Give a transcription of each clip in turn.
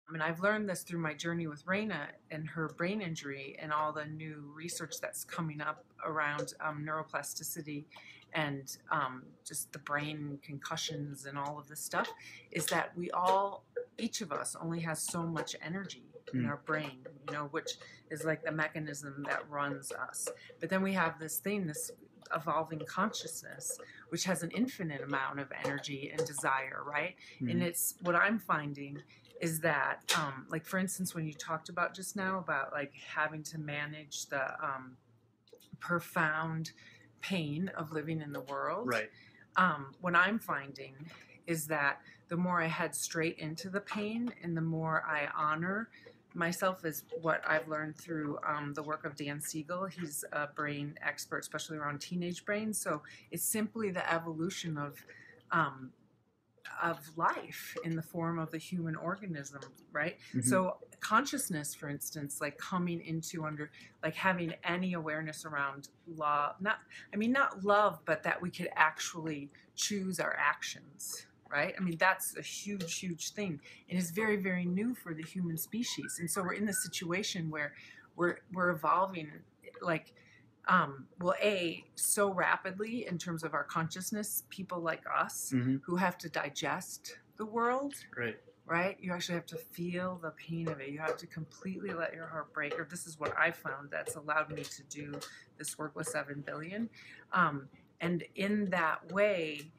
I mean, I've learned this through my journey with Raina and her brain injury and all the new research that's coming up around neuroplasticity and just the brain concussions and all of this stuff, is that each of us only has so much energy in our brain, which is like the mechanism that runs us. But then we have this thing, this evolving consciousness, which has an infinite amount of energy and desire, right? And it's what I'm finding is that, like, for instance, when you talked about just now about like having to manage the profound pain of living in the world, Right. What I'm finding is that the more I head straight into the pain and the more I honor myself, is what I've learned through the work of Dan Siegel. He's a brain expert, especially around teenage brains. So it's simply the evolution of life in the form of the human organism, right? So consciousness, for instance, like coming into like having any awareness around love, not love, but that we could actually choose our actions, right? I mean, that's a huge thing, and it's very, very new for the human species. And so we're in this situation where we're evolving, like, well, so rapidly in terms of our consciousness, people like us who have to digest the world, right? You actually have to feel the pain of it. You have to completely let your heart break. Or this is what I found that's allowed me to do this work with 7 billion. And in that way,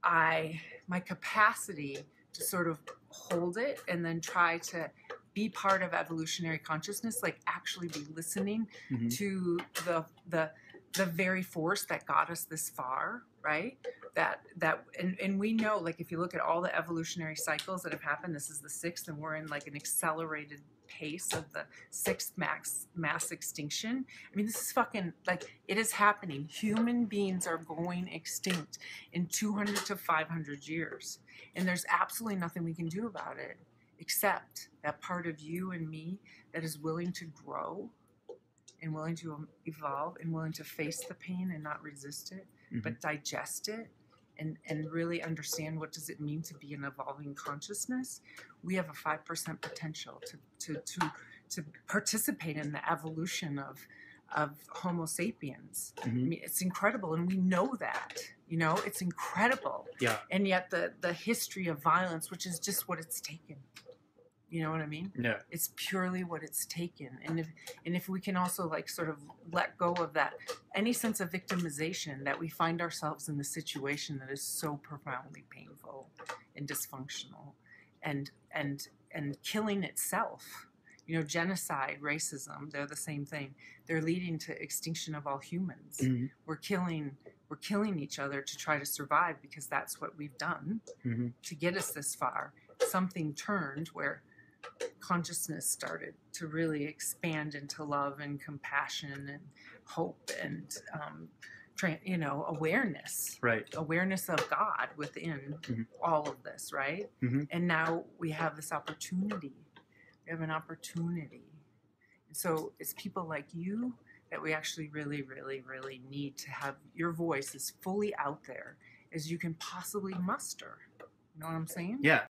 my capacity to sort of hold it and then try to be part of evolutionary consciousness, like actually be listening to the very force that got us this far, right? And we know, like, if you look at all the evolutionary cycles that have happened, this is the 6th, and we're in like an accelerated pace of the 6th mass extinction. I mean, this is fucking, like, it is happening. Human beings are going extinct in 200 to 500 years, and there's absolutely nothing we can do about it except that part of you and me that is willing to grow and willing to evolve and willing to face the pain and not resist it, but digest it and really understand what does it mean to be an evolving consciousness. We have a 5% potential to participate in the evolution of Homo sapiens. I mean, it's incredible, and we know that. It's incredible. Yeah. And yet the history of violence, which is just what it's taken. You know what I mean? Yeah. It's purely what it's taken. And if we can also, like, sort of let go of that, any sense of victimization that we find ourselves in the situation that is so profoundly painful and dysfunctional and killing itself. Genocide, racism, they're the same thing. They're leading to extinction of all humans. We're killing each other to try to survive because that's what we've done to get us this far. Something turned where consciousness started to really expand into love and compassion and hope and awareness, right? Awareness of God within all of this, right? And now we have this opportunity. We have an opportunity. And so it's people like you that we actually really, really, really need to have your voice as fully out there as you can possibly muster. You know what I'm saying? Yeah.